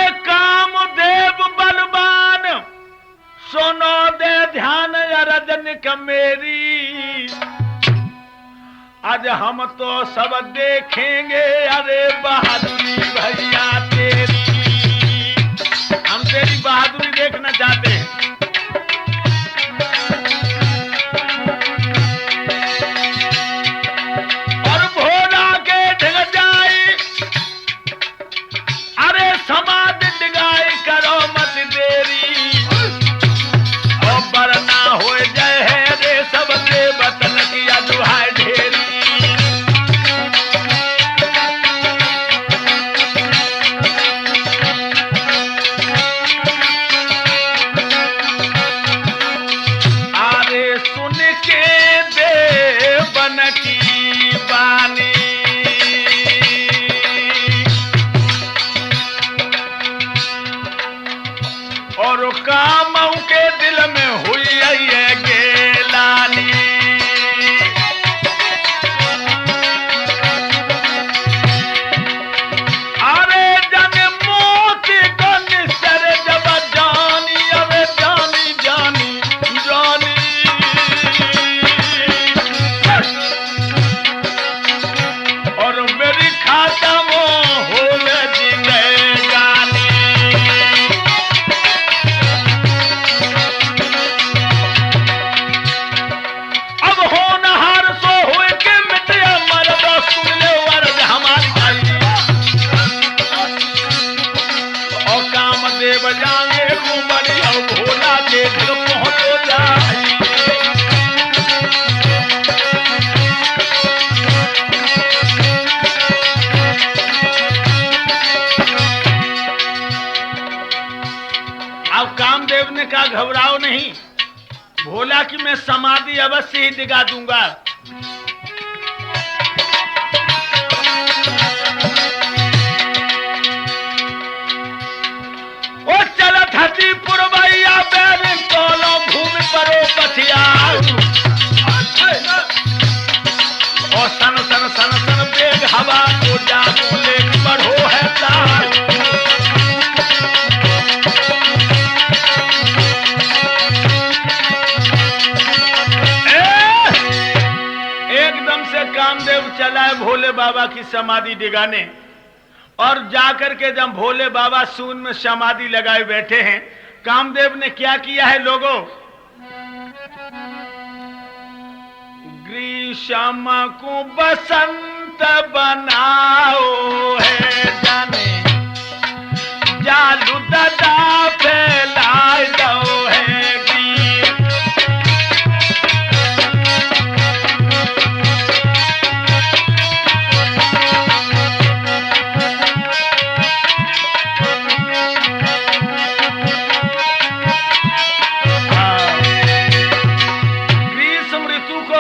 अरे कामदेव बलवान सुनो दे ध्यान रजन का मेरी, आज हम तो सब देखेंगे अरे बहादुरी भैया तेरी, हम तेरी बहादुरी देखना चाहते हैं। और भोला के ढग जाए अरे समाधि डिगाई करो मत देरी, और बरना हो जाए है रे सब दे बतन किया दुहाई ढेरी। और कामों के दिल में हुई है गेलानी, अरे जन मोती को निस्तर जब जानी अबे जानी जानी जानी, और मेरी खाता वो हो जिंदगानी। बजाएंगे कुंवरी और भोला के घर पहुंचो जाए। अब कामदेव ने कहा घबराओ नहीं, भोला की मैं समाधि अवश्य ही दिखा दूंगा। पुरवैया बैल तोलो भूमि परो पथिया, और सन सन सन सन बेग हवा को जागो ले बढ़ो है तार। एकदम से कामदेव चला है भोले बाबा की समाधि डिगाने, और जाकर के जब भोले बाबा सून में समाधि लगाए बैठे हैं, कामदेव ने क्या किया है लोगों, ग्रीष्म को बसंत बनाओ है जाने, जालू दादा फैलाए दो है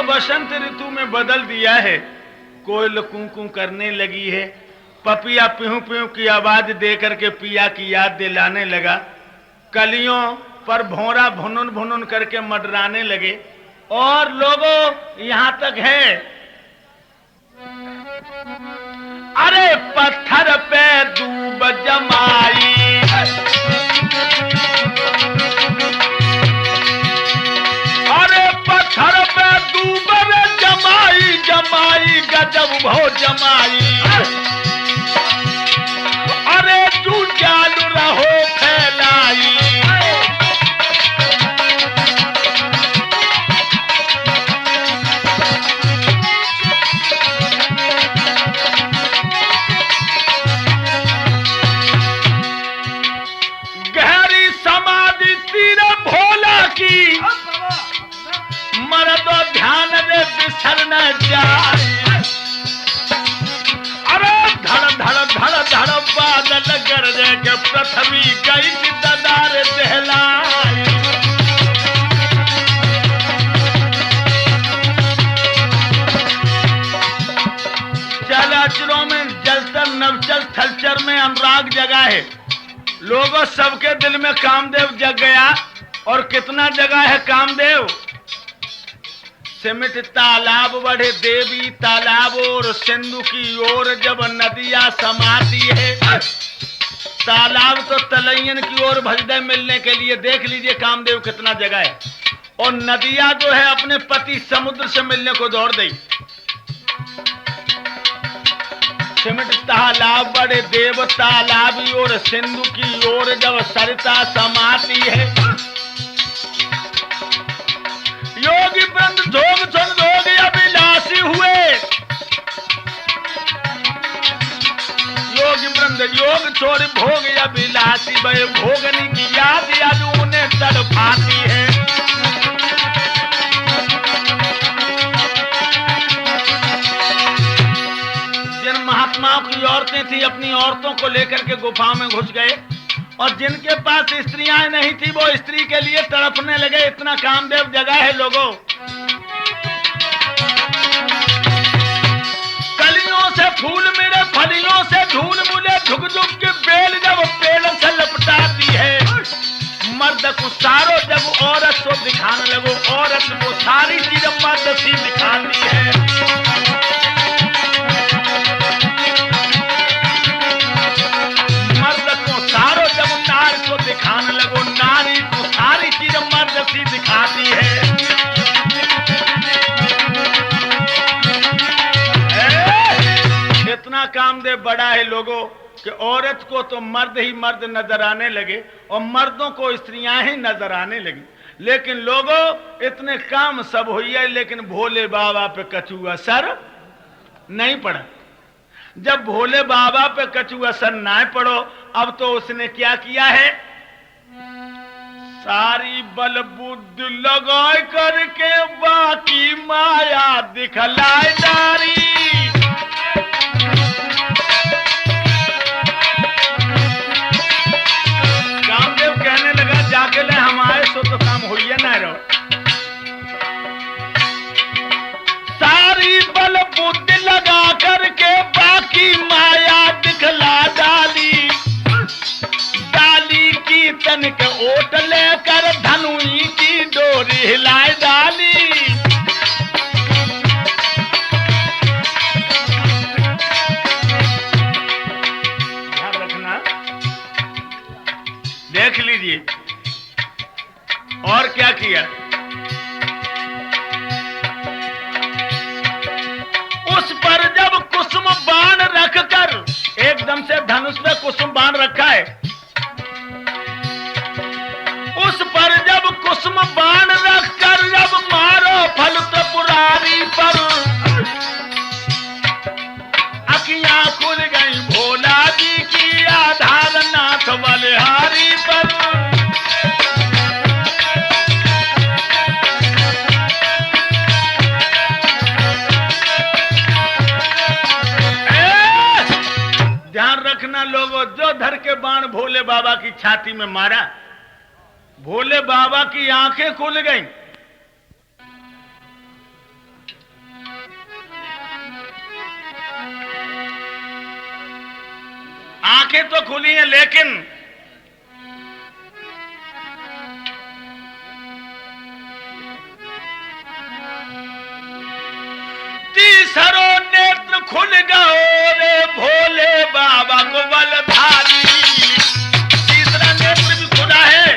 बसंत ऋतु में बदल दिया है। कोयल कूं करने लगी है, पपिया पिहू पिहू की आवाज दे करके पिया की याद दिलाने लगा, कलियों पर भौरा भुनुन भुनुन करके मडराने लगे, और लोगों यहां तक है अरे पत्थर पे दूब जमाई, अरे पत्थर पे दूब जमाई जमाई गजब भो जमाई, अरे तू चालू रहो फैलाई, गहरी समाधि तीर भोला की, मरदो ध्यान दे बिसर न जाए, अरे धड़ धड़ धड़ धड़ बादल गरजे के पृथ्वी गई ददार दहलाई, चलाचरों में जलचर नवचर थलचर में अनुराग जगा है, लोगों सबके दिल में कामदेव जग गया। और कितना जगह है कामदेव, सिमट तालाब बढ़े देवी तालाब और सिंधु की ओर जब नदियां समाती है, तालाब तो तलैयन की ओर भजदे मिलने के लिए। देख लीजिए कामदेव कितना जगह है। और नदिया जो है अपने पति समुद्र से मिलने को दौड़ गई। सिमट तालाब बड़े देव तालाब और सिंधु की ओर जब सरिता समाती है। योगी वृंद धोग सुन धोग अभिलाषी हुए। योगी वृंद योग छोड़ भोग अभिलाषी भय। भोगनी की याद याद उन्हें तड़पाती है। जिन महात्माओं की औरतें थी अपनी औरतों को लेकर के गुफा में घुस गए और जिनके पास स्त्रियां नहीं थी वो स्त्री के लिए तड़पने लगे। इतना कामदेव जगह है लोगों। कलियों से फूल मिले फलियों से धूल मुले झुक झुक के बेल जब पेड़ से लपटाती है। मर्द को सारो जब औरत को दिखाने लगो औरत को सारी चीज मर्द सी दिखाती है। मर्द को सारो जब नारी को दिखाने लगो नारी को सारी चीज मर्द सी दिखाती है। इतना कामदेव बड़ा है लोगों कि औरत को तो मर्द ही मर्द नजर आने लगे और मर्दों को स्त्रियां ही नजर आने लगी। लेकिन लोगों इतने काम सब हुई है लेकिन भोले बाबा पे कछु असर नहीं पड़ा। जब भोले बाबा पे कछु असर ना पड़ो अब तो उसने क्या किया है। सारी बल बुद्धि लगा करके बाकी माया दिखलाए डारी। कामदेव कहने लगा जाके ले हमारे सो तो काम हुई है ना रो। सारी बल बुद्धि लगा करके बाकी माया दिखला डाली। डाली की तन के ओट लेकर धनुई की डोरी हिलाए डाली। ध्यान रखना देख लीजिए और क्या किया। उस पर जब कुसुम बाण रखकर एकदम से धनुष में कुसुम बाण रखा है। उस पर जब कुसुम बाण रखकर जब मारो फल त्रिपुरारी पर। अखियां खुल गई भोला जी की आधार नाथ बलिहारी पर। ध्यान रखना लोगों जो धर के बाण भोले बाबा की छाती में मारा भोले बाबा की आंखें खुल गईं। आंखें तो खुली हैं लेकिन तीसरो नेत्र खुल गए रे भोले बाबा को बलधारी। तीसरा नेत्र भी खुला है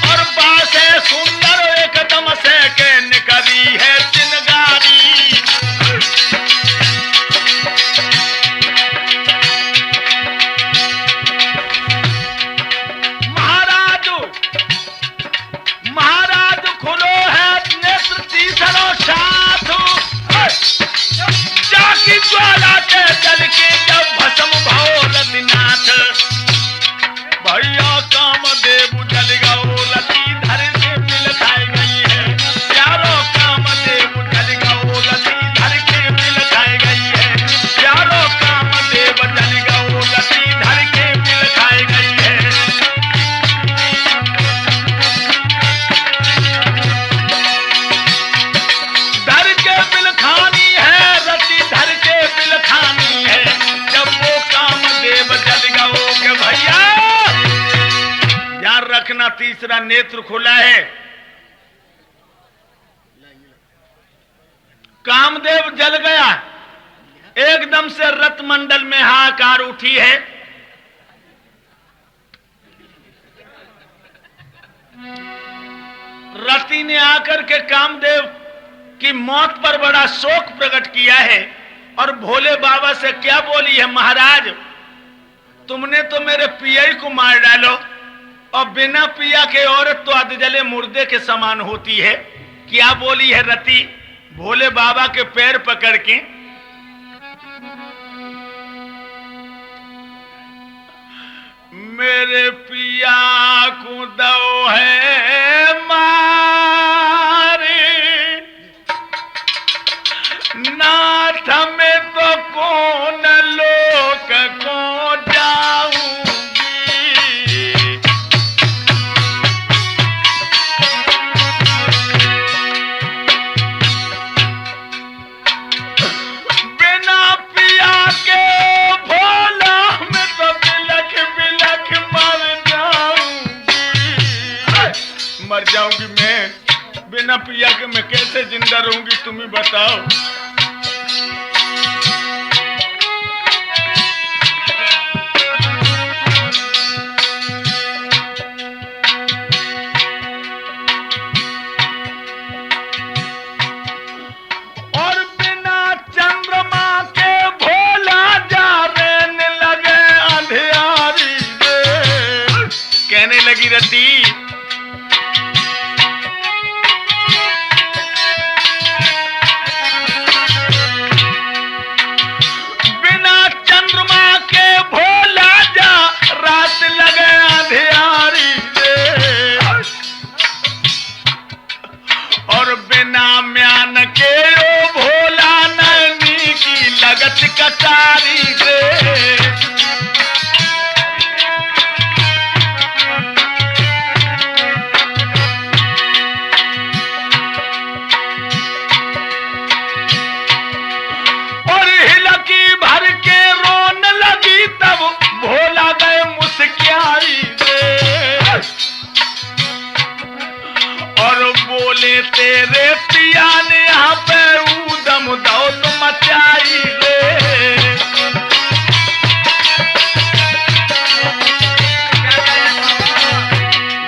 और बात है सुंदर एकदम से के निकली है चिनगारी। महाराज खुलो है नेत्र तीसरो साधु। जाकी ज्वाला के जल के जब भस्म भोलनाथ। भैया कामदेव जल गओ रति धर के मिल खाई गई है। प्यारो कामदेव जल गओ रति धर के मिल खाई गई है। प्यारो कामदेव जल गओ रति धर के मिल खाई गई है। धर के बिल खानी है रति धर के बिल खानी है। जब वो कामदेव जल गओ के भैया ध्यान रखना तीसरा नेत्र खुला है। कामदेव जल गया एकदम से रथ मंडल में हाहाकार उठी है। रति ने आकर के कामदेव की मौत पर बड़ा शोक प्रकट किया है और भोले बाबा से क्या बोली है, महाराज तुमने तो मेरे पिया को मार डालो, और बिना पिया के औरत तो अधजले मुर्दे के समान होती है। क्या बोली है रति भोले बाबा के पैर पकड़ के, मेरे पिया को दो है मारे, नाथ में तो कौन लोक को जाऊंगी। बिना पिया के भोला में तो बिलख बिलख मर जाऊंगी मैं, बिना पिया के मैं कैसे जिंदा रहूंगी, तुम ही बताओ। और बिना चंद्रमा के भोला जा रहने लगे अंधियारी रे। कहने लगी रति कटारी रे। और हिलकी भर के रोन लगी तब भोला गए मुस्कियारी रे। और बोले तेरे पिया ने यहाँ पे ऊधम दौलत मचाई रे।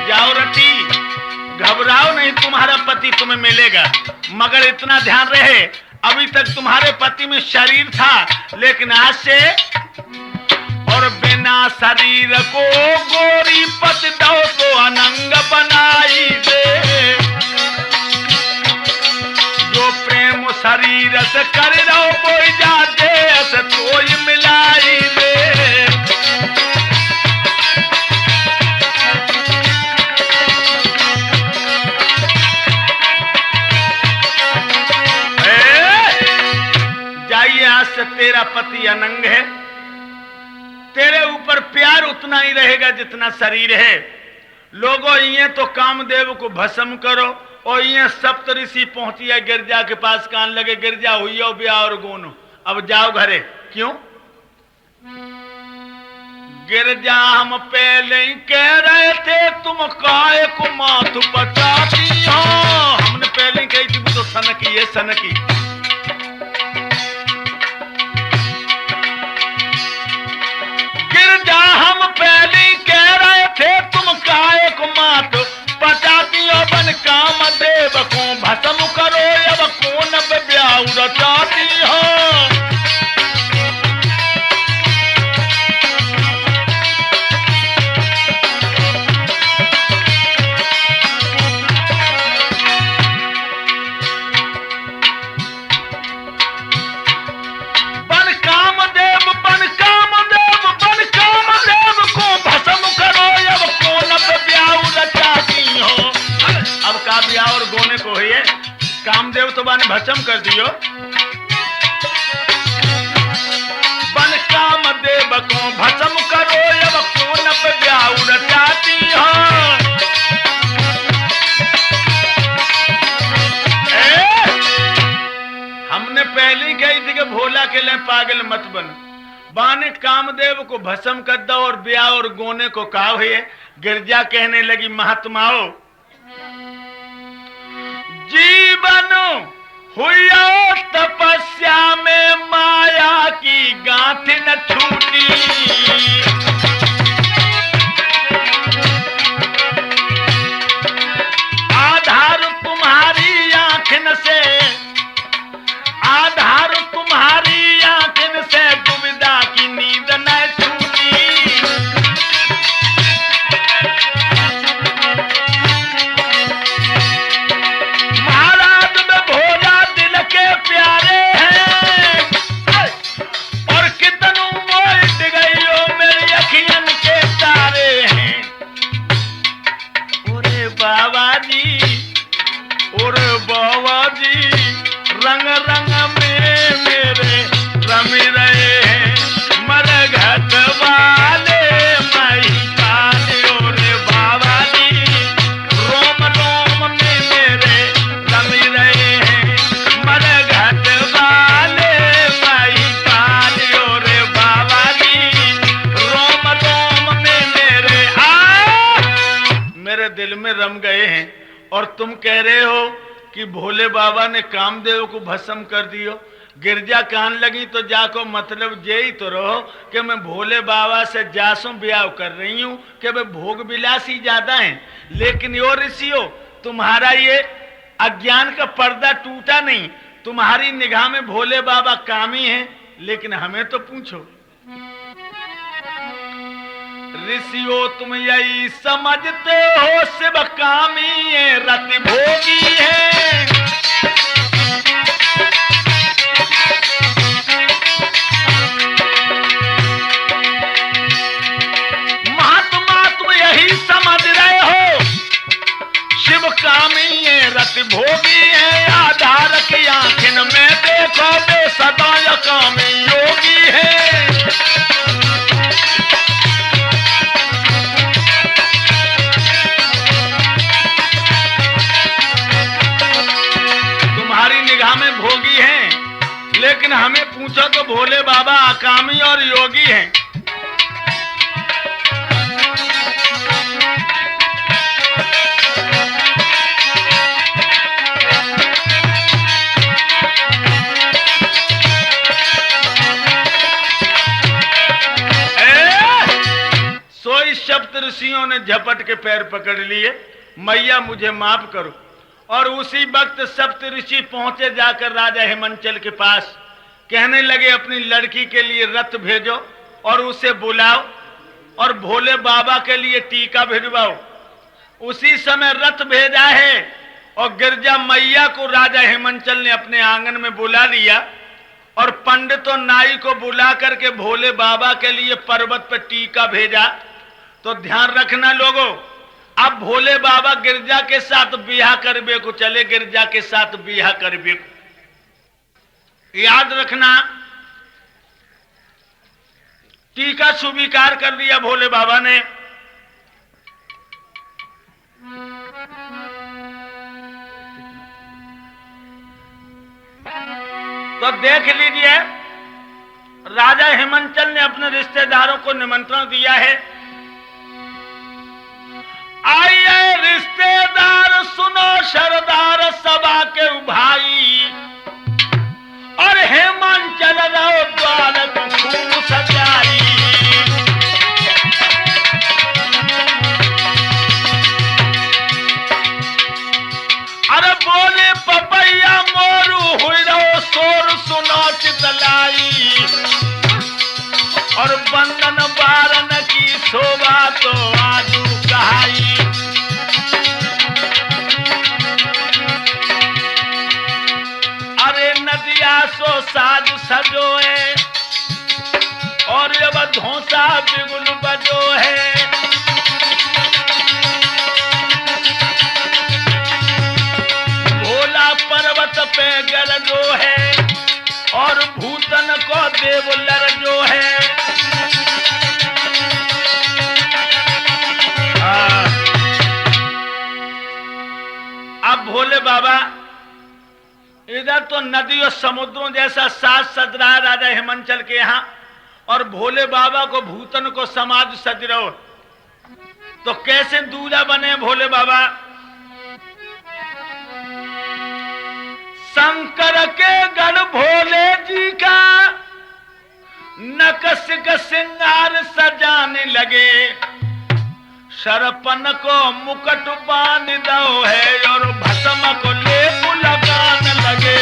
जाओ रति घबराओ नहीं, तुम्हारा पति तुम्हें मिलेगा, मगर इतना ध्यान रहे अभी तक तुम्हारे पति में शरीर था, लेकिन आज से और बिना शरीर को गोरी पत दो तो अनंग बनाई दे। जो प्रेम शरीर से कर रहो बोई जाते ऐसे कोई मिलाई दे। जाइए आज से तेरा पति अनंग है, तेरे ऊपर प्यार उतना ही रहेगा जितना शरीर है। लोगों ये तो कामदेव को भस्म करो, और ये सप्त ऋषि पहुंची है गिरजा के पास, कान लगे गिरजा हुई हो ब्याह और गोनो, अब जाओ घरे। क्यों गिरजा हम पहले ही कह रहे थे तुम काय को माथ पचाती हो, हमने पहले ही कही थी वो तो सनकी है सनकी। गिरजा हम पहले ही कह रहे थे तुम काय को माथ पचाती हो, बन कामदेव को भस्म करो अब कौन ब्याह रचाती हो। और गोने को है कामदेव तो बाने भस्म कर दियो, बन कामदेव को भस्म करो अब कौन ब्याह रचाती हो। हमने पहले ही कही थी कि भोला के लिए पागल मत बन, बाने कामदेव को भस्म कर दो और ब्याह और गोने को कहा है। गिरजा कहने लगी महात्माओं जीवन हुई तपस्या में माया की गांठ न छूटी, आधा रम गए हैं और तुम कह रहे हो कि भोले बाबा ने कामदेव को भस्म कर दियो। गिरजा कान लगी तो जाको मतलब जे ही तो रहो कि मैं भोले बाबा से जासों ब्याह कर रही हूं कि वे भोग विलासी ज्यादा हैं। लेकिन यो ऋषियों, तुम्हारा ये अज्ञान का पर्दा टूटा नहीं। तुम्हारी निगाह में भोले बाबा कामी हैं, लेकिन हमें तो पूछो। ऋषियों, तुम यही समझते हो शिव कामी है, रति भोगी है। महात्मा, तुम यही समझ रहे हो शिव कामी है, रति भोगी है। आधार की आंखिन में देखो वे सदा कामी योगी है। भोगी हैं, लेकिन हमें पूछो तो भोले बाबा अकामी और योगी हैं। सोई सप्त ऋषियों ने झपट के पैर पकड़ लिए, मैया मुझे माफ करो। और उसी वक्त सप्त ऋषि पहुंचे जाकर राजा हिमांचल के पास, कहने लगे अपनी लड़की के लिए रथ भेजो और उसे बुलाओ और भोले बाबा के लिए टीका भिजवाओ। उसी समय रथ भेजा है और गिरजा मैया को राजा हिमांचल ने अपने आंगन में बुला लिया और पंडित और नाई को बुला करके भोले बाबा के लिए पर्वत पर टीका भेजा। तो ध्यान रखना लोगों, अब भोले बाबा गिरजा के साथ बियाह करबे को चले, गिरजा के साथ बियाह करबे को। याद रखना, टीका स्वीकार कर दिया भोले बाबा ने। तो देख लीजिए, राजा हिमांचल ने अपने रिश्तेदारों को निमंत्रण दिया है। आइए रिश्तेदार, सुनो सरदार सभा के भाई, और हिमांचल रहो द्वार खूब सजाई। अरे बोले पपैया मोरू हुई रहो शोर सुनो चितलाई, और बंदन बारन की शोभा तो आजू कहाई। अरे नदिया सो साज सजो है और जब धोसा बिगुल बजो है। भोला पर्वत पे गरजो है और भूतन को देव लरजो है। अब भोले बाबा इधर तो नदी और समुद्रों जैसा साज सज रहा राजा हिमांचल के यहाँ, और भोले बाबा को भूतन को समाज सज रहो। तो कैसे दूल्हा बने भोले बाबा? शंकर के गढ़ भोले जी का नकश का श्रृंगार सजाने लगे। सरपन को मुकुट बांध दो है और भस्म को लेप लगाने लगे।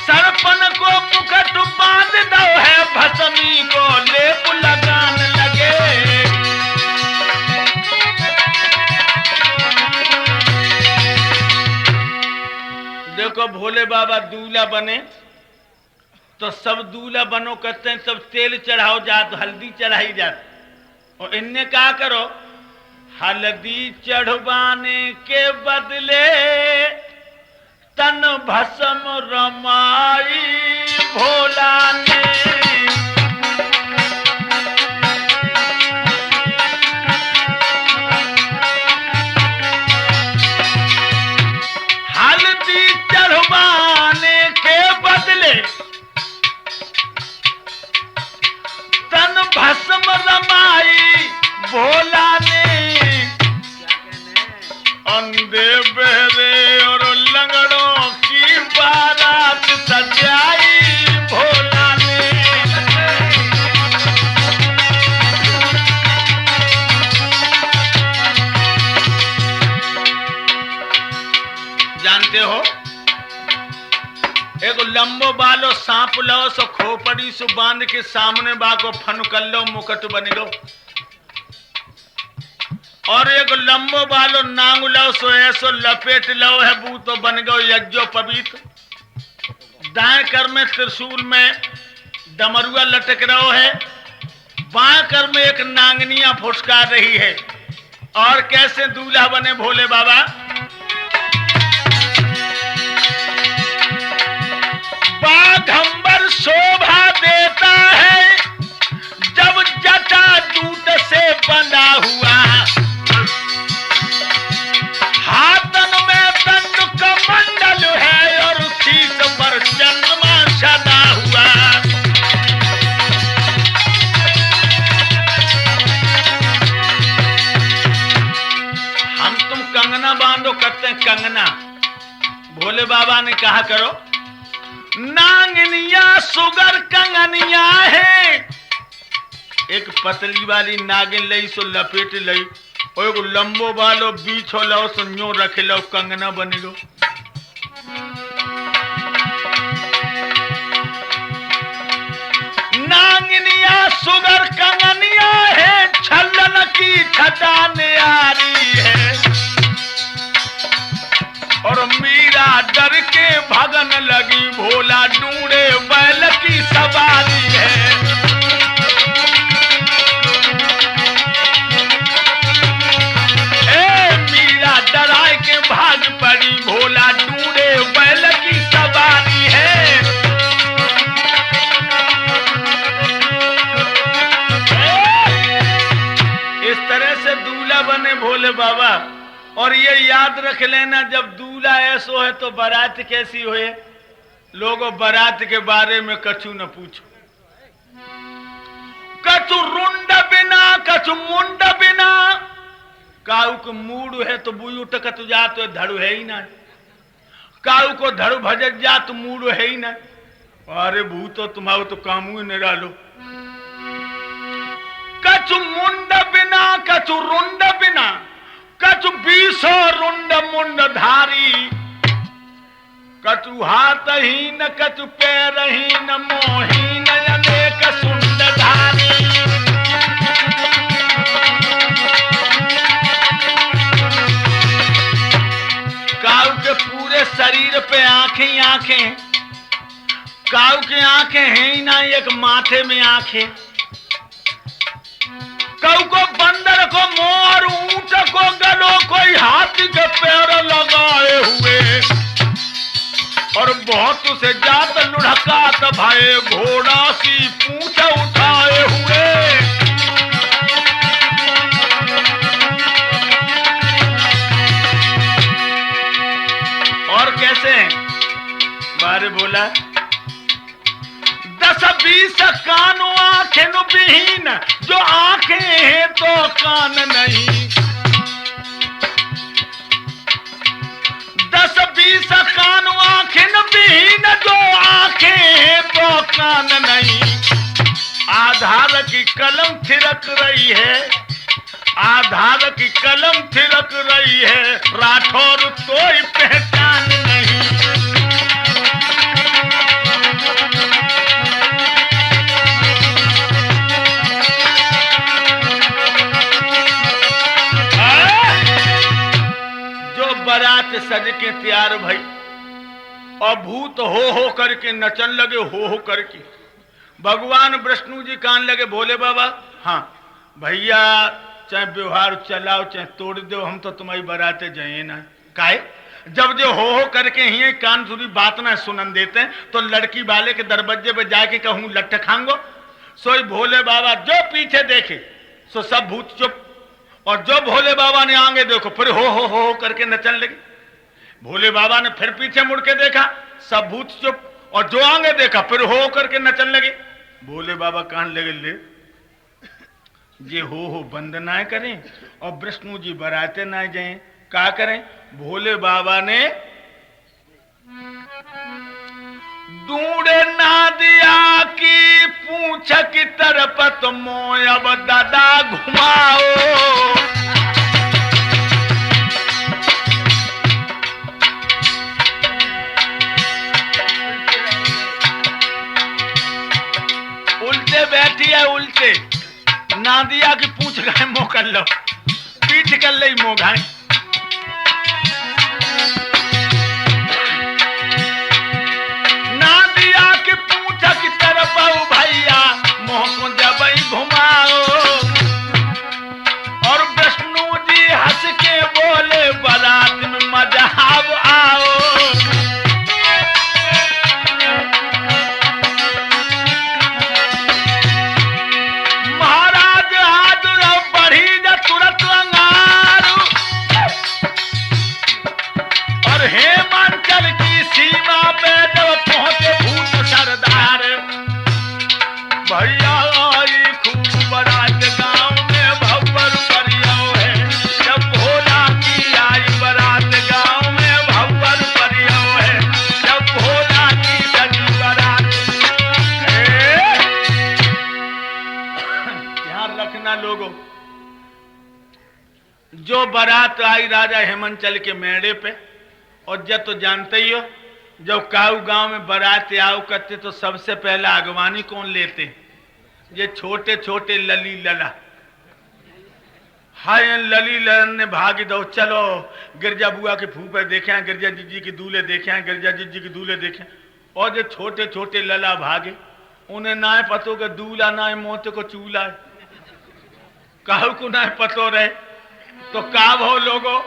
सरपन को मुकुट बांध दो है, भस्मी को लेप लगाने लगे। देखो भोले बाबा दूल्हा बने तो सब दूल्हा बनो कहते हैं, सब तेल चढ़ाओ जात, हल्दी चढ़ाई जात। और इनने क्या करो, हल्दी चढ़वाने के बदले तन भस्म रमाई भोला ने। हल्दी चढ़वाने के बंदे बहरे और लंगड़ों की बारात सजाई भोला ने। जानते हो एक लंबो बालो सांप लो सो खोपड़ी सो बांध के सामने बाको फन कर लो मुकट बन गो, और एक लंबो बालो नांग लो सो ऐसो लपेट लो है बू तो बन गो यज्ञो पवित्र। दाएं कर में त्रिशूल में डमरुआ लटक रहो है, बाएं कर में एक नांगनिया फुसकार रही है। और कैसे दूल्हा बने भोले बाबा, बाघंबर शोभा देता है जब जटा दूत से बंधा हुआ, हाथन में दंड कमंडल है और शीश पर चंद्रमा सदा हुआ। हम तुम कंगना बांधो करते हैं कंगना, भोले बाबा ने कहा करो नांगनिया सुगर कंगनिया है। एक पतली वाली नागिन लई सो लपेट लई, और एक लंबो वालो बीच हो लो सो न्यो रखे लो कंगना बने गो। नांगनिया सुगर कंगनिया है, छलन की छटा न्यारी है, और मीरा डर के भगन लगी भोला ढूंढे बैल की सवारी है। ए मीरा डराए के भाग पड़ी भोला ढूंढे बैल की सवारी है। इस तरह से दूल्हा बने भोले बाबा। और ये याद रख लेना जब दूल्हा ऐसो है तो बारात कैसी होए। लोगों बारात के बारे में कछु न पूछो, कछु रुंड बिना कछु मुंड बिना, काऊ को मूड है तो बुई उठकत जा तो धड़ु है ही ना, काऊ को धड़ु भजत जा तो मूड है ही ना। अरे भूतो तुम्हारो तो कामू ही नहीं डालो। कछु मुंड बिना कछु रुंड बिना, कछु बीसो रुंड मुंड धारी, कछु हाथहीन कछु पैरहीन मोहीन अनेक सुंड धारी। काऊ के पूरे शरीर पे आंखें ही आंखें, काऊ की आंखें हैं ही ना, एक माथे में आंखें। काऊ को बंदर को मोर ऊंट को गलो कोई हाथी के पैर लगाए हुए, और बहुत से जात लुढ़कात भाई घोड़ा सी पूंछ उठाए हुए। और कैसे बारे बोला 10-20 कानों आंखें विहीन, जो आंखें हैं तो कान नहीं। 10-20 कानों आंखें विहीन, जो आंखें हैं तो कान नहीं। आधार की कलम थिरक रही है, आधार की कलम थिरक रही है, राठौर कोई पहचान नहीं। बारात सज के तैयार भाई, और भूत हो करके नचन लगे, हो करके। भगवान विष्णु जी कान लगे भोले बाबा, हाँ भैया चाहे व्यवहार चलाओ चाहे तोड़ दो, हम तो तुम्हारी बाराते जाए ना। काहे जब जो हो करके ही कान सुरी बात ना सुनन देते हैं, तो लड़की वाले के दरवाजे पे जाके कहूं लट्ठ खांगो। सोई भोले बाबा जो पीछे देखे सो सब भूत चुप, और जो भोले बाबा ने आगे देखो फिर हो करके नचन लगे। भोले बाबा ने फिर पीछे मुड़ के देखा, सब भूत चुप, और जो आगे देखा फिर हो करके नचन लगे। भोले बाबा कहने लगे ले ये हो बंद ना करें और विष्णु जी बराते ना जाए, क्या करें? भोले बाबा ने ढूंढे नादिया की पूछ की तरफ तुम अब दादा घुमाओ। उल्टे बैठी है, उल्टे नादिया की पूछ गए मोह कर लो, पीठ कर ली मोह घाई। नादिया की पूछ की तरफ भैया मोह को जब घुमाओ। और विष्णु जी हंस के बोले बारात में मजा आओ। हेमंचल की सीमा पे जब पहुंचे भूत सरदार, भैया आई खूब बारात गांव में भव्वर परियो है। जब भोला की आई बारात गांव में भव्वर परियो है। जब भोला की सजी बारात। ध्यान रखना लोगों, जो बारात आई राजा हेमंचल के मेड़े पे, और जब तो जानते ही हो जब काऊ गांव में बारात आओ करते तो सबसे पहला अगवानी कौन लेते? ये छोटे छोटे लली लला। हाय लली ललन ने भागी दो, चलो गिरजा बुआ के फूफे देखे, गिरजा जीजी की दूल्हे देखे, गिरजा जीजी की दूल्हे देखे। और जो छोटे छोटे लला भागे, उन्हें ना पतो के दूल्हा ना मोते को चूल्हा है, काऊ को ना पतो रहे तो काव हो लोगो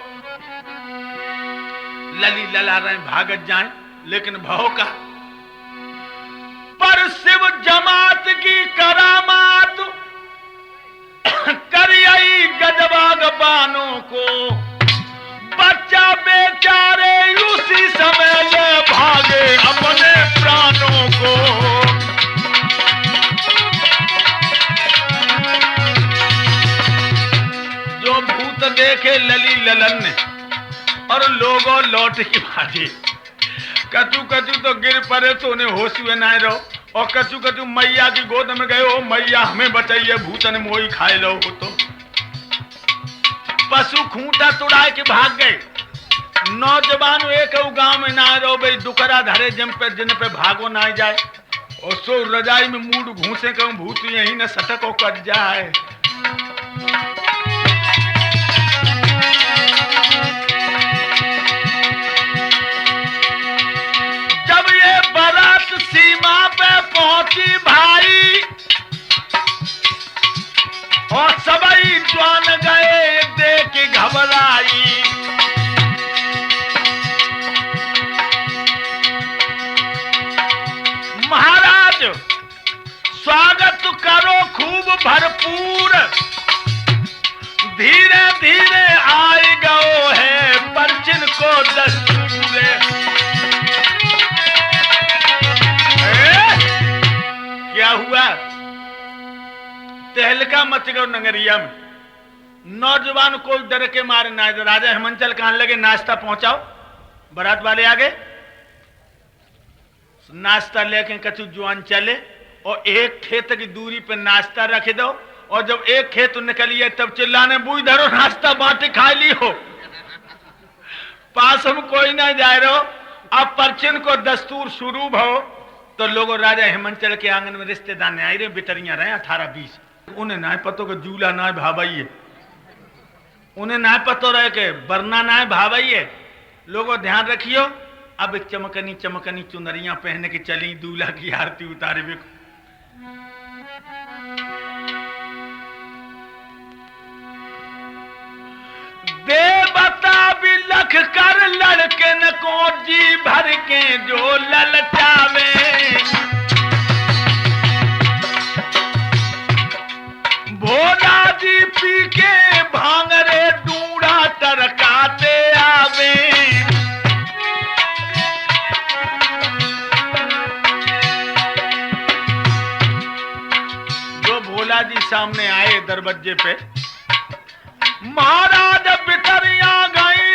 लली लला रहे भागत जाए। लेकिन भाव का पर शिव जमात की करामात करियई गजबाग बानों को, बच्चा बेचारे उसी समय ले भागे अपने प्राणों को। जो भूत देखे लली ललन ने और लोगों लौट की भागी, कचू कचू तो गिर पड़े तो उन्हें होश हुए ना रहो। और कचू कचू मैया की गोद में गए, ओ मैया हमें बचाइए भूतन मोही खाए लो। हो तो पशु खूंटा तुड़ाए के भाग गए। नौजवान एक गांव में ना रहो भाई, दुकरा धरे जिन पे भागो ना जाए। और सो रजाई में मूड घूसे कहूं भूत यही न सटको कट जाए। सीमा पे पहुंची भाई और सबई जान गए देख घबराई। महाराज स्वागत करो खूब भरपूर, धीरे धीरे आए गओ है परचिन को दस्तूर। क्या हुआ? तहलका मच गया नगरिया में। नौजवान कोई डर के मारे ना, राजा हेमंचल कहने लगे नाश्ता पहुंचाओ। बारात वाले आ गए, नाश्ता लेके कचू जुआन चले और एक खेत की दूरी पे नाश्ता रख दो। और जब एक खेत निकलिए तब चिल्लाने बूझ धरो नाश्ता बांटे खा ली हो। पास हम कोई ना जाए रहो। अब परचिन को दस्तूर शुरू भो तो लोगों राजा हेमंचल के आंगन में रिश्तेदार ने आई रहे, बिटरियां रहे 18-20। उन्हें ना पतो के जूला ना भावाइए, उन्हें ना पतो रहे के बरना ना भावाइए। लोगों ध्यान रखियो, अब एक चमकनी चमकनी चुनरियां पहने के चली दूल्हा की आरती उतारे। भी देवता भी लख कर लड़के को जी भर के जो ललचावे। भोला जी पी के भांगरे डूड़ा टरकाते आवे। जो भोला जी सामने आए दरवाजे पे, महाराज बिटरिया गई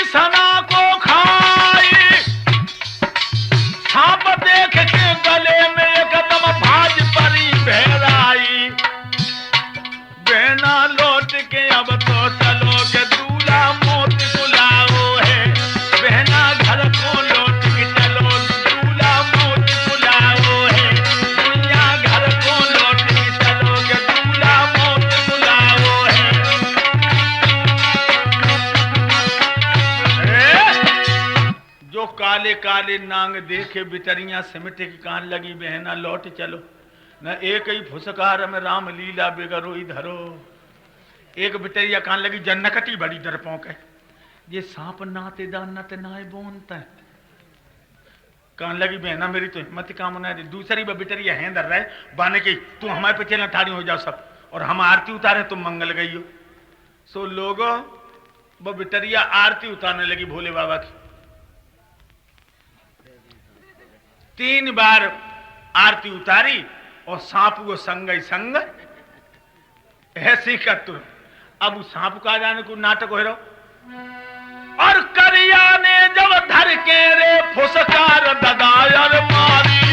काले काले नांग देखे बिटरियां सिमटे की कान लगी बहना लौट चलो न एक ही फुसकार में राम लीला बिगरो धरो। एक बिटरिया कान लगी जन्नकटी बड़ी डरपोंक है ये सांप नाते दानत नाए बोनता है कान लगी बहना मेरी तो हिम्मत काम ना दे। दूसरी बिटरिया है दर रहे बाने की तू हमारे पे चलना ठाड़ी हो जाओ सब और हम आरती उतारे तुम मंगल गई हो। सो लोगों वो बिटरिया आरती उतारने लगी भोले बाबा की। 3 बार आरती उतारी और सांप को संग ही संग ऐसी कर तू। अब सांप का जाने को नाटक हो रहा और करिया ने जब धर के रे फुसकार ददायर मारी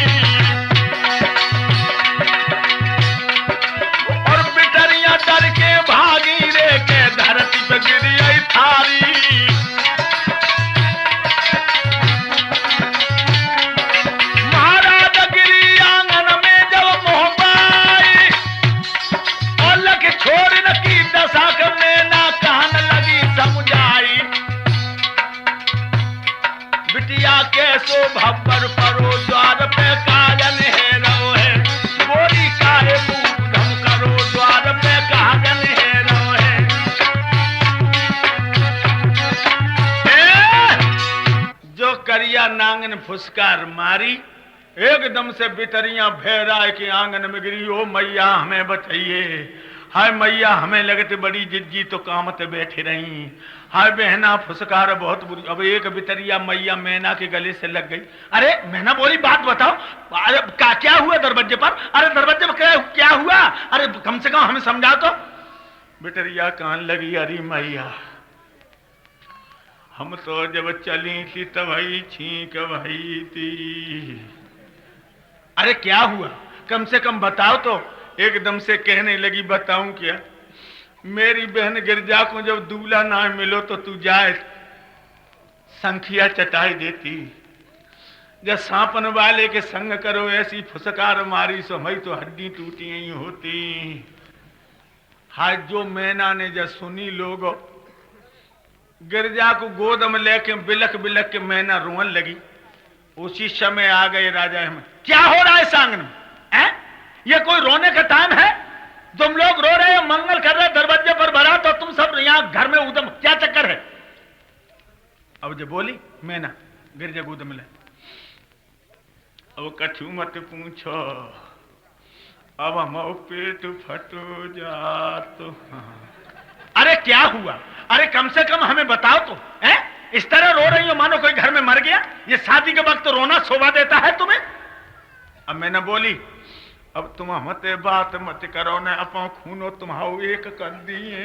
और बिटरिया डर के भागी रे के धरती पे गिरी आई थारी। महाराज गिरी आंगन में जब मोहबाई और लग छोड़ न की दशा में ना कहन लगी समझाई। बिटिया के सो भब्बर परो द्वार पे काजन है रो है बोरी काहे बूढ़म करो द्वार पे काजन है रो है। जो करिया नांग ने फुसकार मारी एकदम से बिटरियां भेराए के आंगन में गिरी। ओ मैया हमें बचाइए हाय मैया हमें लगते बड़ी जिद्दी तो कामते बैठे रही हाय बहना फुसकार बहुत बुरी। अब एक बिटरिया मैया मैना के गले से लग गई। अरे मैना बोली बात बताओ अरे क्या हुआ दरवाजे पर। अरे दरवाजे पर क्या हुआ अरे कम से कम हमें समझा तो। बिटरिया कान लगी अरे मैया हम तो जब चली थी तभी छींक भई थी। अरे क्या हुआ कम से कम बताओ तो। एकदम से कहने लगी बताऊं क्या मेरी बहन गिरजा को जब दूल्हा ना मिलो तो तू जाए संखिया चटाई देती जब सांपन वाले के संग करो ऐसी फुसकार मारी सो मई तो हड्डी टूटी ही होती। हाय जो मैना ने जब सुनी लोगों गिरजा को गोद में लेके बिलक बिलक के मैना रोन लगी। उसी समय आ गए राजा में क्या हो रहा है सांगन में है? ये कोई रोने का टाइम है? तुम लोग रो रहे हो मंगल कर रहे दरवाजे पर भरा तो तुम सब यहां घर में उदम क्या चक्कर है? अब जो बोली मैना गिरजा गोद में ले अब कछु मत पूछो अब हम पेट फटो जा तो। अरे क्या हुआ अरे कम से कम हमें बताओ तो है? इस तरह रो रही हो मानो कोई घर में मर गया। ये शादी के वक्त रोना शोभा देता है तुम्हें? अब मैंने बोली अब तुम हमते बात मत करो न अपो खूनो तुम्हारो एक कर दिए।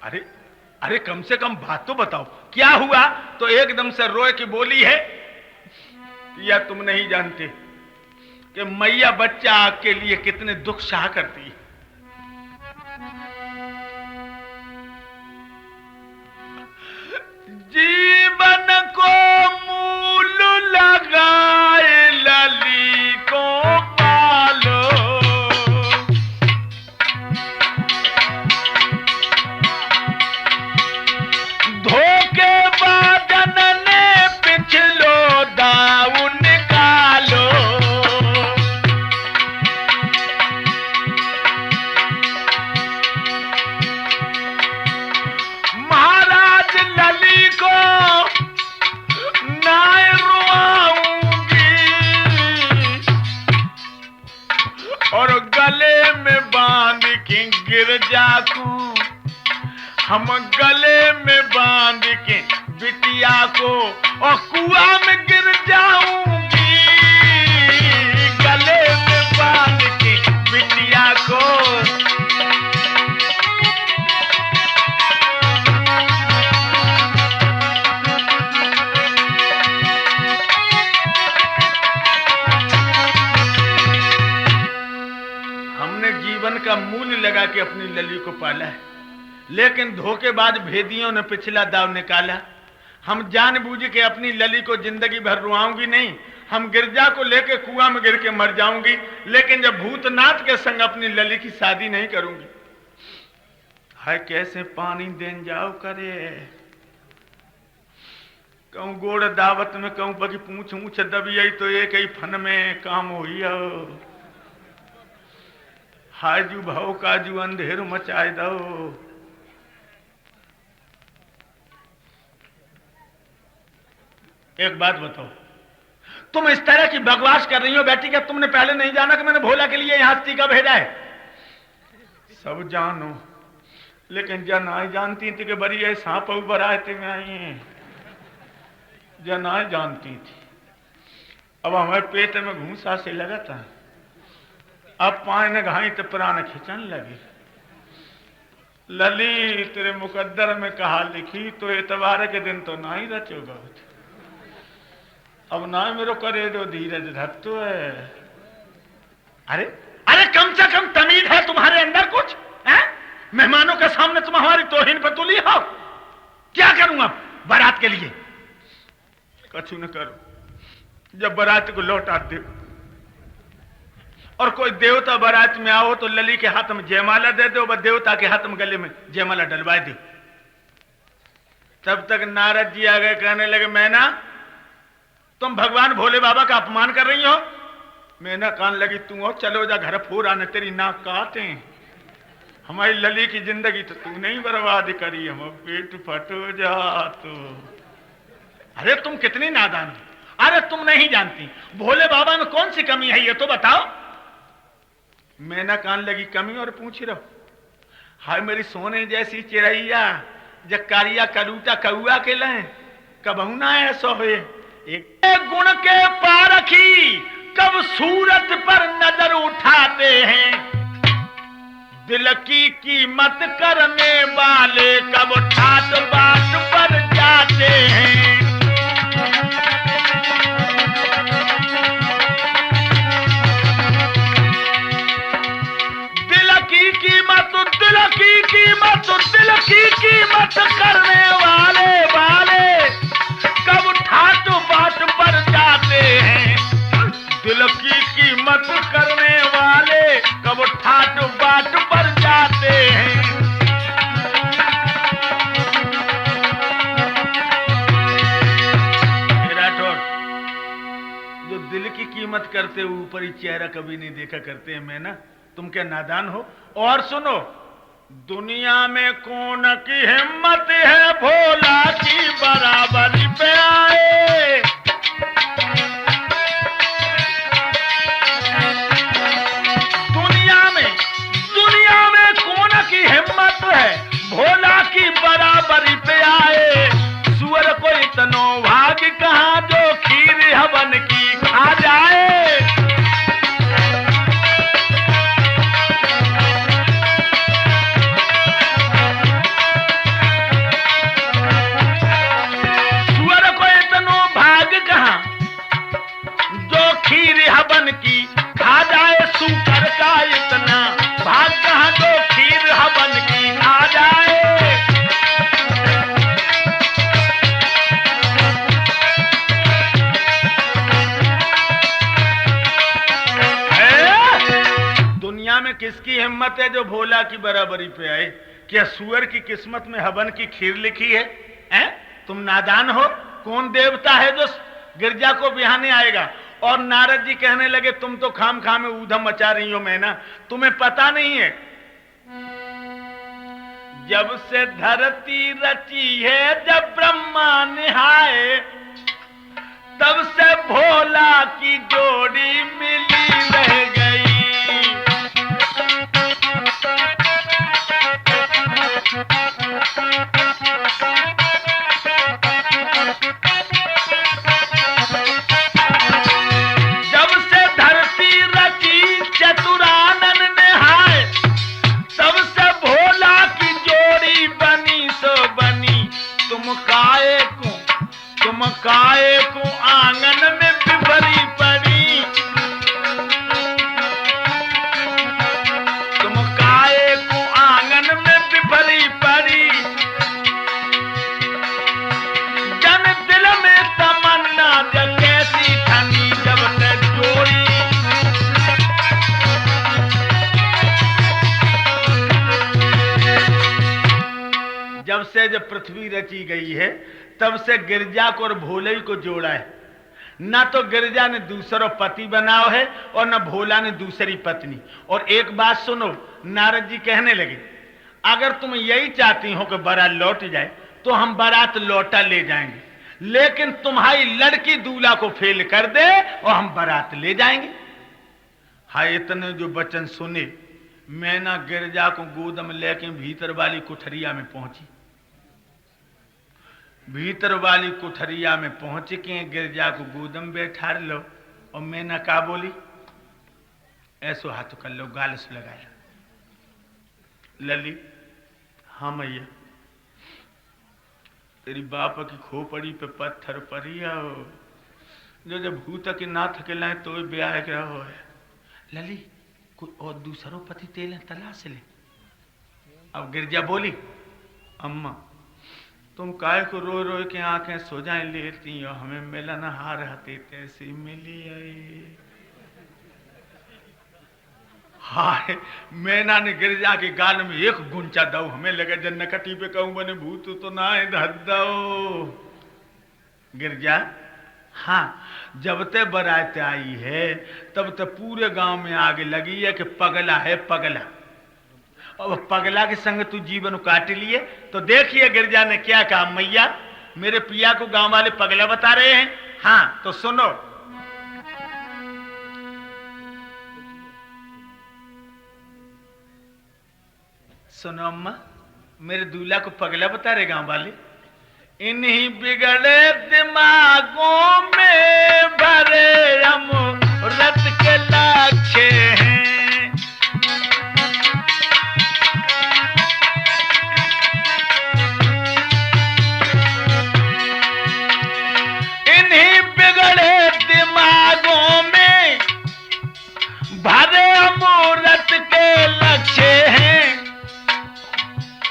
अरे अरे कम से कम बात तो बताओ क्या हुआ? तो एकदम से रोए की बोली है या तुम नहीं जानते कि मैया बच्चा के लिए कितने दुख सहा करती है। जीवन को मूल लगाए लली को पालो धोखे बादन ने पिछलो दाऊ निकालो। महाराज लली को नाय रुआऊंगी और गले में बांध के गिरजा को हम गले में बांध के बिटिया को और कुआं में गिर जाऊंगी। गले में बांध के बिटिया को जीवन का मूल्य लगा के अपनी लली को पाला है लेकिन धोखेबाज भेदियों ने पिछला दाव निकाला। हम जानबूझ के अपनी लली को जिंदगी भर रुआऊंगी नहीं। हम गिरजा को लेके कुआं में गिर के मर जाऊंगी लेकिन जब भूतनाथ के संग अपनी लली की शादी नहीं करूंगी। हाय कैसे पानी देन जाओ करे कहूँ गोड़ दावत में कहूँ बगी पूछ ऊँच दबियई तो एक ही फन में काम होई हाजू भाव काजू अंधेर मचाए दो। एक बात बताओ, तुम इस तरह की बकवास कर रही हो बैठी, क्या तुमने पहले नहीं जाना कि मैंने भोला के लिए यहां टीका भेजा है? सब जानो, लेकिन जनाई जानती थी कि बड़ी है सांप बराते में आई हैं, जनाई जानती थी। अब हमारे पेट में घूसा से लगा था, अब पाए न घाई तो प्राण खिंचन लगे। लली तेरे मुकद्दर में कहा लिखी तो एतवार के दिन तो ना ही रचोगा, अब ना मेरे करे दो धीरज धक तो है। अरे अरे कम से कम तमीज है तुम्हारे अंदर कुछ है? मेहमानों के सामने तुम हमारी तौहीन पर तुली हो। क्या करूं अब बारात के लिए? कछु न करो, जब बारात को लौटा दे और कोई देवता बारात में आओ तो लली के हाथ में जयमाला दे दो, बस देवता के हाथ में गले में जयमाला डलवा दे। तब तक नारद जी आ गए, कहने लगे मैना तुम भगवान भोले बाबा का अपमान कर रही हो। मैना कान लगी तू हो, चलो जा घर फोर आने तेरी नाक काटे। हमारी लली की जिंदगी तो तू नहीं बर्बाद करी, हम पेट फटो जा तो। अरे तुम कितनी नादान हो, अरे तुम नहीं जानती भोले बाबा में कौन सी कमी है ये तो बताओ। मैना कान लगी कमी और पूछ रहो, हाय मेरी सोने जैसी चिड़ैया जकारिया करूटा कौआ के लें कबहू ना ऐसा होए। एक गुण के पारखी कब सूरत पर नजर उठाते हैं, दिल की कीमत करने वाले कब ठाट बाट पर जाते हैं। दिल की कीमत करने वाले कब ठाट बाट पर जाते हैं। दिल की कीमत करने वाले कब ठाट बाट पर जाते हैं। जो दिल की कीमत करते हुए ऊपर ही चेहरा कभी नहीं देखा करते हैं, मैं ना तुम क्या नादान हो? और सुनो, दुनिया में कौन की हिम्मत है भोला की बराबरी पे आए। दुनिया में कौन की हिम्मत है भोला की बराबरी पे आए। सुअर को इतनो भाग्य कहां जो खीर हवन की खा जाए। हवन की खा जाए, सूकर का इतना भाग कहां जो खीर हवन की खा जाए। दुनिया में किसकी हिम्मत है जो भोला की बराबरी पे आए? क्या सुअर की किस्मत में हवन की खीर लिखी है? तुम नादान हो। कौन देवता है जो गिरजा को बिहाने आएगा? और नारद जी कहने लगे तुम तो खाम खाम में ऊधम मचा रही हो मैना, तुम्हें पता नहीं है जब से धरती रची है जब ब्रह्मा निहाए तब से भोला की जोड़ी मिली रह गई। चतुरानन नहाए तब से भोला की जोड़ी बनी सो बनी। तुम काए को आंगन में बिफरी पड़ी। तुम काए को आंगन में बिफरी पड़ी। जन दिल में तमन्ना जल कैसी ठंडी जब से जोड़ी। जब से जब पृथ्वी रची गई है तब से गिरजा को और भोले को जोड़ा है। ना तो गिरजा ने दूसरा पति बनाओ है और ना भोला ने दूसरी पत्नी। और एक बात सुनो, नारद जी कहने लगे अगर तुम यही चाहती हो कि बारात लौट जाए तो हम बारात लौटा ले जाएंगे, लेकिन तुम्हारी लड़की दूल्हा को फेल कर दे और हम बारात ले जाएंगे। हाय इतने जो वचन सुने, मैना गिरजा को गोद में लेके भीतर वाली कुठरिया में पहुंची। भीतर वाली कुठरिया में पहुंच के गिरजा को गोद में बैठा लो और मैना का बोली, ऐसो हाथ कर लो, गाल से लगाया। लली, हाँ मैया, तेरी बाप की खोपड़ी पे पत्थर पड़ी हो, जो जब भूत के ना थकेला तो ब्याह क्या हो है। लली, कोई और दूसरों पति तेल तलाश ले। अब गिरजा बोली, अम्मा तुम काय को रो रो के आंखें सोजाएं लेती हो, हमें मिलन हार हते तैसे मिली आई। हाय, मैना ने गिरजा के गाल में एक गुंचा दो, हमें लगे जन नकटी पे कहूं बने भूत तो ना है धर दो। गिरजा, हाँ, जब ते बारात आई है तब ते पूरे गांव में आगे लगी है कि पगला है पगला, और पगला के संग तू जीवन काट लिए। तो देखिए गिरजा ने क्या कहा, मैया मेरे पिया को गांव वाले पगला बता रहे हैं। हाँ तो सुनो, सुनो अम्मा, मेरे दूल्हा को पगला बता रहे गांव वाले। इन्हीं बिगड़े दिमागों में भरे अमृत के लक्ष्य हैं, इन्हीं बिगड़े दिमागों में भरे अमृत के लक्ष्य हैं।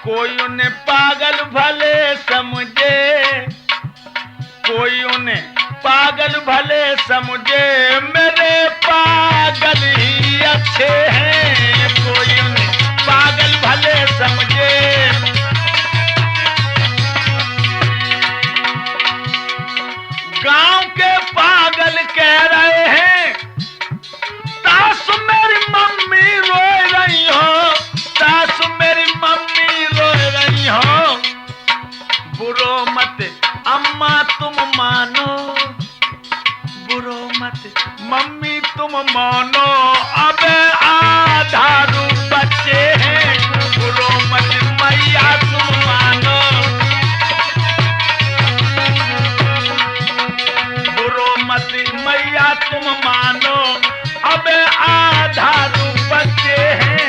कोई उन्हें पागल भले समझे, कोई उन्हें पागल भले समझे, मेरे पागल ही अच्छे हैं। कोई उन्हें पागल भले समझे, गांव के पागल कह रहे हैं सासु मेरी मम्मी रो रही हो, सासु मेरी मम्मी रो रही हो। बुरो मत अम्मा तुम मानो, बुरो मत मम्मी तुम मानो, अब आधारू बच्चे हैं। बुरो मत मैया तुम मानो, बुरो मत मैया तुम मानो, अब आधारू बच्चे हैं।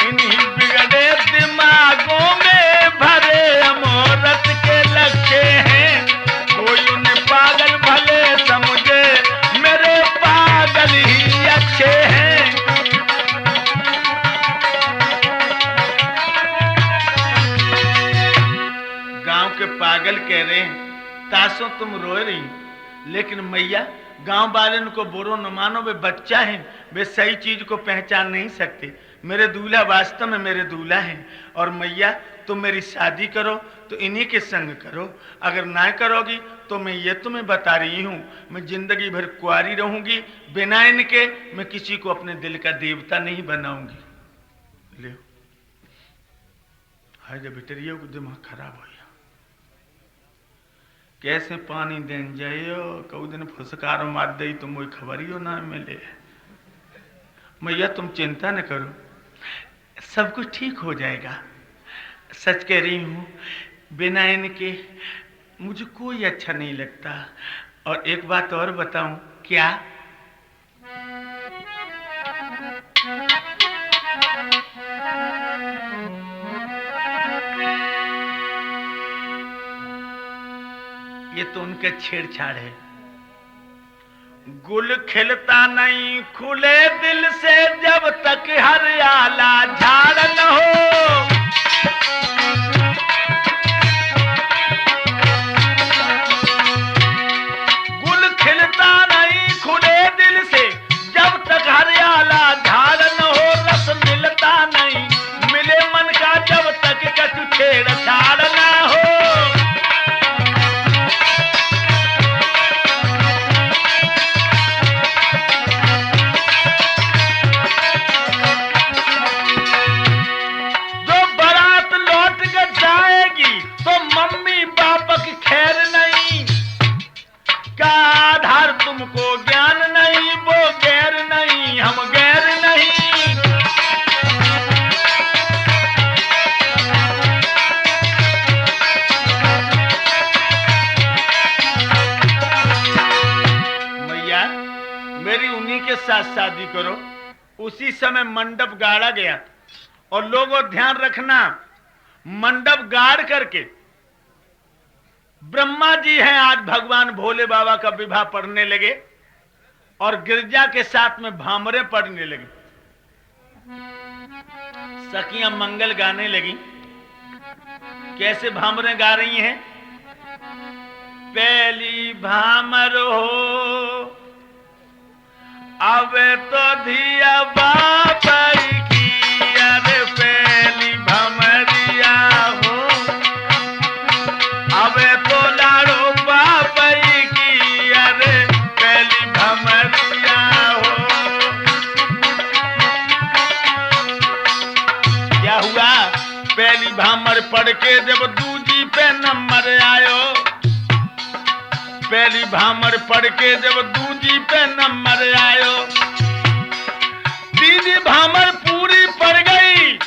इन्हीं बिगड़े दिमागों में भरे अमृत के लक्ष्य हैं। कोई उन्हें पागल भले समझे, मेरे पागल ही अच्छे हैं। गांव के पागल कह रहे हैं तासो तुम रो रही, लेकिन मैया गांव वाले को बुरो न मानो, वे बच्चा है, वे सही चीज को पहचान नहीं सकते। मेरे दूल्हा वास्तव में मेरे दूल्हा हैं, और मैया तुम मेरी शादी करो तो इन्हीं के संग करो, अगर ना करोगी तो मैं ये तुम्हें बता रही हूं, मैं जिंदगी भर कुंवारी रहूंगी, बिना इनके मैं किसी को अपने दिल का देवता नहीं बनाऊंगी। ले हाय, जब बिटरिया को दिमाग खराब हो गया, कैसे पानी देन जाइयो, कऊ दिन फुसकारो मार दई तो मुझे खबरियो ना मिले। मैया तुम चिंता न करो, सब कुछ ठीक हो जाएगा। सच कह रही हूं, बिना इनके मुझे कोई अच्छा नहीं लगता। और एक बात और बताऊं, क्या? ये तो उनका छेड़छाड़ है। गुल खिलता नहीं खुले दिल से जब तक हरियाला झाड़ न हो। गुल खिलता नहीं खुले दिल से जब तक हरियाला झाड़ न हो। रस मिलता नहीं मिले मन का जब तक कछु छेड़छाड़ न हो। हमको ज्ञान नहीं, वो गैर नहीं, हम गैर नहीं। मैया मेरी उन्हीं के साथ शादी करो। उसी समय मंडप गाड़ा गया और लोगों ध्यान रखना, मंडप गाड़ करके ब्रह्मा जी हैं आज भगवान भोले बाबा का विवाह पढ़ने लगे और गिरजा के साथ में भामरे पढ़ने लगी। सखियां मंगल गाने लगी। कैसे भामरे गा रही हैं? पहली भामर हो अब तो धिया बाबाई की, अरे पहली भमरिया हो अब तो लाड़ो बाबाई की, अरे पहली भमरिया हो। क्या हुआ? पहली भामर पढ़ के जब दूजी पे नंबर आयो, पहली भामर पढ़ के जब दूजी पे नंबर आयो, तीसरी भामर पूरी पड़ गई,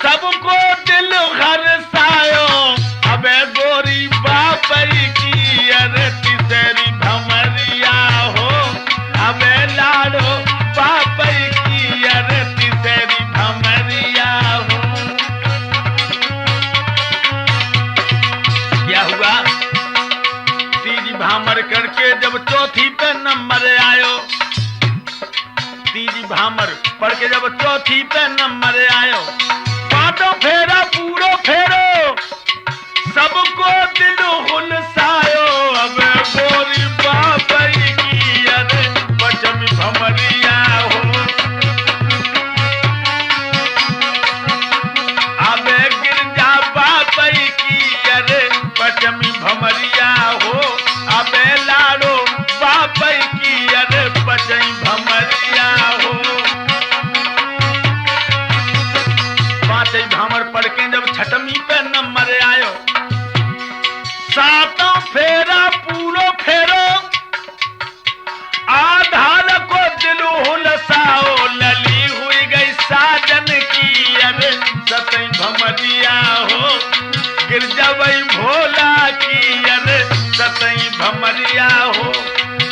सबको दिल हर्षायो। अबे गोरी बापई की, अरे तीसरी भमरिया हो अबे लाडो बापई की, अरे तीसरी भमरिया हो। क्या हुआ? भामर करके जब चौथी पे नंबर आयो, तीजी भामर पढ़ के जब चौथी पे नंबर आयो, पांचों फेरा पूरो फेरो, सबको दिल हुलसायो। अब गोरी बाबई की, अरे पचमी भमरिया हो अब गिरजा बाबई की, अरे पचमी भमरिया हो अबे लाडो बाबई की, अरे बचई भमरिया हो। पांचई भामर पढ़ के जब छठवीं पे नंबर आयो, सातों फेरा पूरो फेरो, आधार को दिल हुलसाओ, लली हुई गई साजन की, अरे सतई भमरिया हो गिरजा वही भोला की, अरे सतई भमरिया हो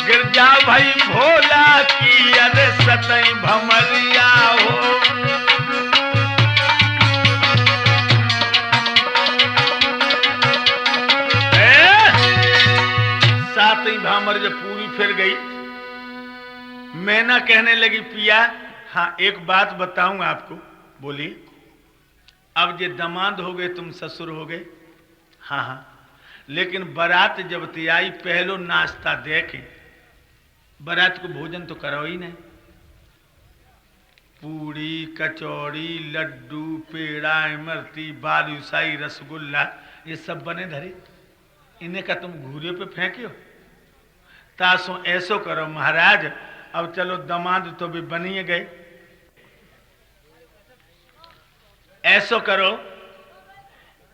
गिरजा भाई भोला की, अरे सतई भमरिया हो। सातवीं भामर जब पूरी फिर गई, मैना कहने लगी पिया हाँ एक बात बताऊं आपको। बोली अब ये दामाद हो गए, तुम ससुर हो गए। हाँ हाँ, लेकिन बारात जब आई पहलो नाश्ता देके, बारात को भोजन तो करो ही नहीं। पूड़ी कचौड़ी लड्डू पेड़ा इमरती बालूशाही रसगुल्ला ये सब बने धरे, इन्हें का तुम घूरे पे फेंकियो। तासो ऐसो करो महाराज, अब चलो दामाद तो भी बनिए गए, ऐसो करो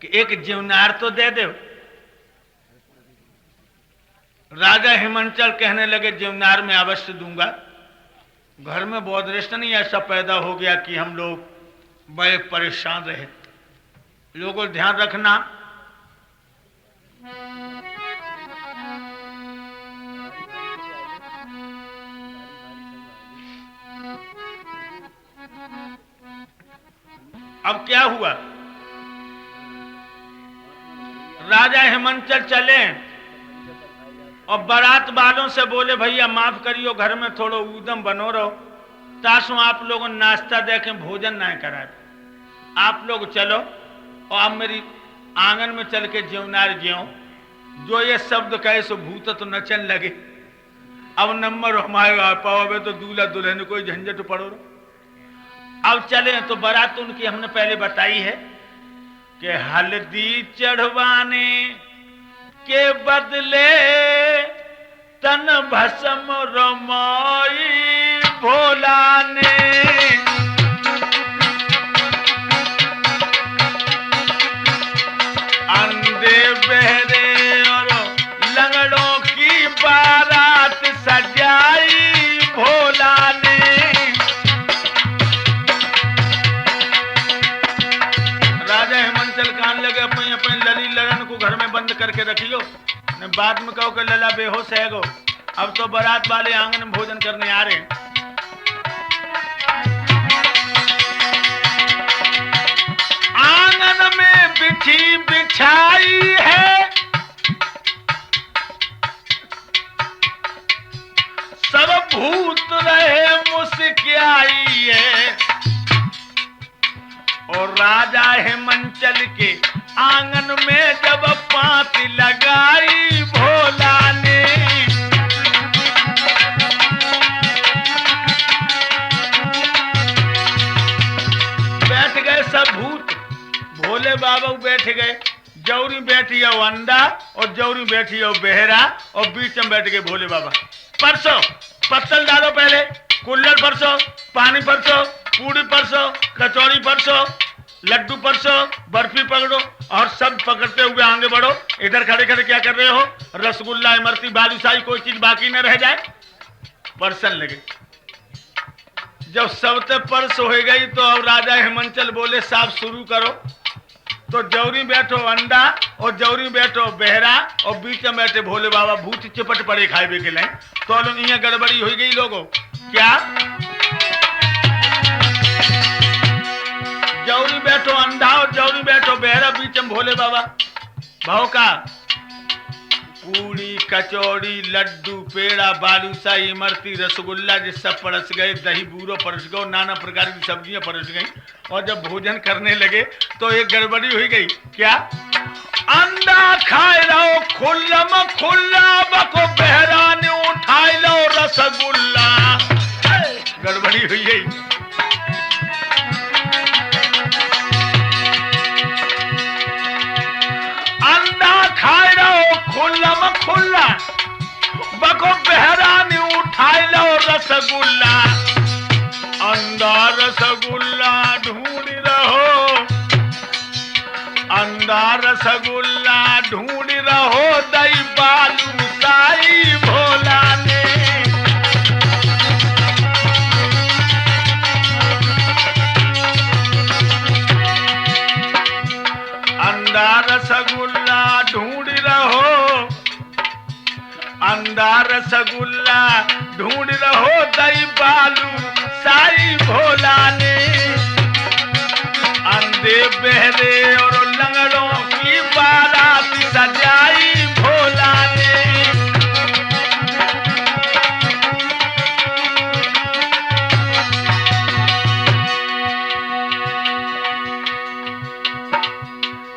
कि एक जीवनार तो दे दो। राजा हिमांचल कहने लगे जीवनार में अवश्य दूंगा। घर में बहुत रिश्ता नहीं ऐसा पैदा हो गया कि हम लोग बड़े परेशान रहे। लोगों ध्यान रखना, अब क्या हुआ? राजा हिमांचल चले और बारात वालों से बोले भैया माफ करियो, घर में थोड़ा उदम बनो रहो, तासो आप लोगों नाश्ता दे के भोजन ना कराए, आप लोग चलो और अब मेरी आंगन में चल के जीवनार जियो। जो ये शब्द कहे सो भूत तो नचन लगे। अब नंबर हमारे आ पाओ, तो दूल्हा दुल्हन कोई झंझट पड़ो। अब चले तो बारात उनकी हमने पहले बताई है कि हल्दी चढ़वाने के बदले तन भस्म रमाई भोला ने। अंधे बहरे और लंगड़ों की बारात भगवान को घर में बंद करके रखियो, ने बाद में कहो कि लला बेहोश है गो। अब तो बारात वाले आंगन में भोजन करने आ रहे हैं। आंगन में बिछी बिछाई है, सब भूत रहे मुस्कियाई है। और राजा हिमंचल के आंगन में जब पांति लगाई भोला ने, बैठ गए सब भूत, भोले बाबा बैठ गए। जौरी बैठी है वो अंधा और जौरी बैठी है वो बेहरा, और बीच में बैठ गए भोले बाबा। परसो पत्तल डालो, पहले कुल्हड़ परसो, पानी परसो, पूड़ी परसो, कचौड़ी परसो, लड्डू परसो, बर्फी पकड़ो, और सब पकड़ते हुए आगे बढ़ो। इधर खड़े खड़े क्या कर रहे हो? रसगुल्ला, इमरती, बालूशाही, कोई चीज बाकी न रह जाए। परसन लगे। जब सबते परस हो गई तो अब राजा हिमंचल बोले साहब शुरू करो। तो जौरी बैठो अंडा और जौरी बैठो बेहरा, और बीच में बैठे भोले बाबा। भूत चिपट पड़े खाए के लिए। तो यहाँ गड़बड़ी हो गई लोगों। क्या? जौरी बैठो अंधा और जौरी बैठो बेहरा, बीच में भोले बाबा। भाव का पूड़ी, कचौड़ी, लड्डू, पेड़ा, बालूशाही, इमरती, रसगुल्ला जिस सब परस गए, दही बूरो परस गए, नाना प्रकार की सब्जियां परस गई। और जब भोजन करने लगे तो एक गड़बड़ी हुई गई। क्या? अंडा खाए रहो खुल्लम खुल्ला, बको बेहरा ने उठाए लो रसगुल्ला। गड़बड़ी हुई गई। खाए रहो खुल्लम खुल्ला, बको बेहरा ने उठाए लो रसगुल्ला। अंडा रसगुल्ला ढूंढ रहो, अंडा रसगुल्ला ढूंढ रहो, दही बालूशाही भोला ने। अंडा रसगुल्ला ढूंढ रहो, अंडा रसगुल्ला ढूंढ रहो, दही बालूशाही भोला ने। अंधे बहरे और लंगड़ों की बारात सजाई भोला ने।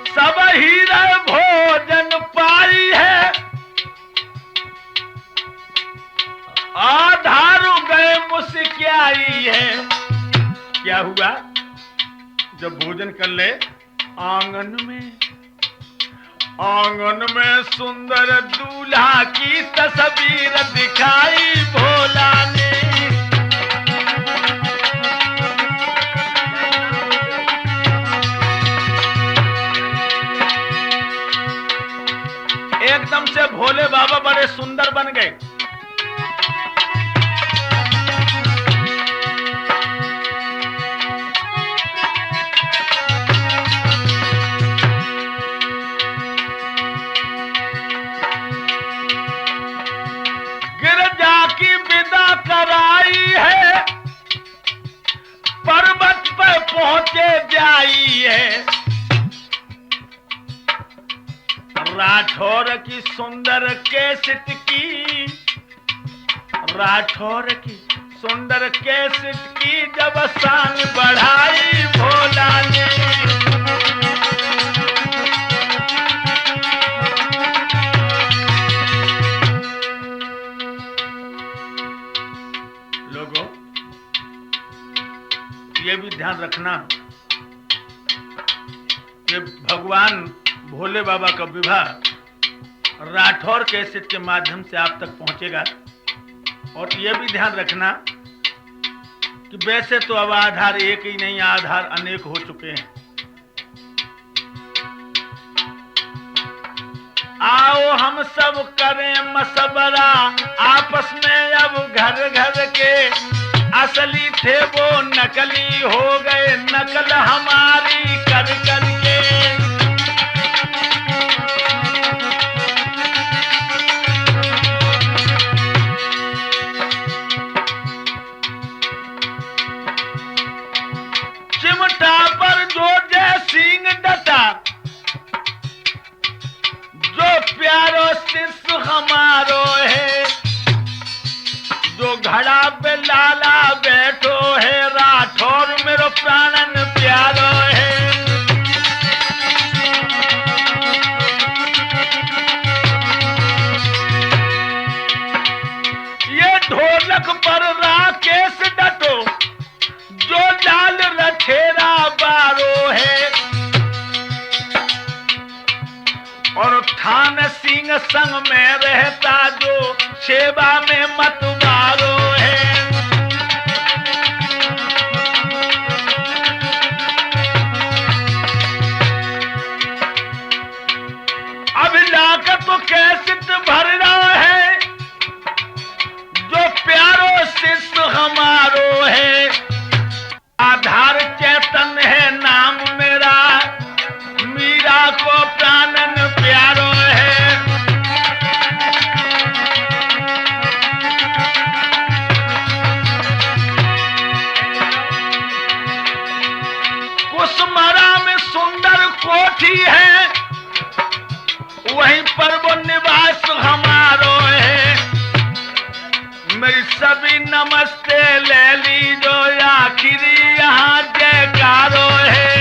सब हीरा भोजन पाई है, आधारू गए मुस्कियाई है। क्या हुआ? जब भोजन कर ले आंगन में सुंदर दूल्हा की तस्वीर दिखाई भोला ने। एकदम से भोले बाबा बड़े सुंदर बन गए। गिरजा की विदा कराई है, पर्वत पे पहुंचे जाई है। राठौर की सुंदर केसट की, राठौर की सुंदर केसट की जब शान बढ़ाई भोला ने। लोगों ये भी ध्यान रखना कि भगवान भोले बाबा का विवाह राठौर कैसेट के माध्यम से आप तक पहुंचेगा। और यह भी ध्यान रखना कि वैसे तो अब आधार एक ही नहीं, आधार अनेक हो चुके हैं। आओ हम सब करें मशवरा आपस में, अब घर घर के असली थे वो नकली हो गए, नकल हमारी कर कर के। शिष्य हमारो है, जो घड़ा पे लाला बैठो है, राठौर मेरो प्राणन प्यारो है। ये ढोलक पर राकेश डटो, जो लाल रठेरा बारो है, और थान सिंह संग में रहता, जो सेवा में मतवारो है। अब लाकर तो कैसे भर रहा है, जो प्यारो शिष्य हमारो है, आधार चैतन्य है नाम मेरा, मीरा को प्राणन प्यारो है। कुसमरा में सुंदर कोठी है, वहीं पर वो निवास हमारो है। मेरी सभी नमस्ते ले लीजो, आखिरी यहाँ जयकारो है।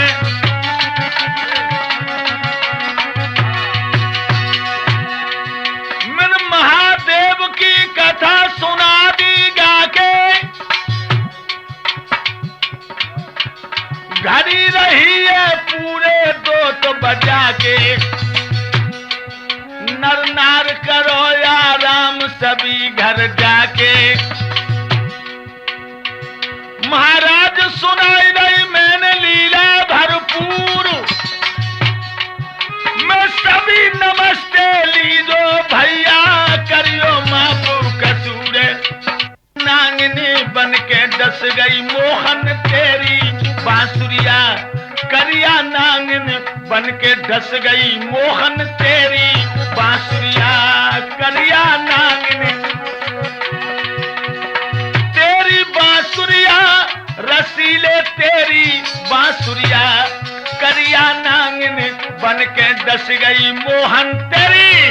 मेरे महादेव की कथा सुना दी गाके, घड़ी रही है पूरे 2 तो बजा के। नर नार करो आराम सभी घर जाके, महाराज सुनाई रही मैंने लीला भरपूर, मैं सभी नमस्ते लीजो भैया, करियो माफो कसूर। नांगनी बन के डस गई मोहन तेरी बांसुरिया, करिया नांगन बन के डस गई मोहन तेरी बांसुरिया, करिया नांगन तेरी बांसुरिया, रसीले तेरी बांसुरिया, करिया नांगन बन के डस गई मोहन तेरी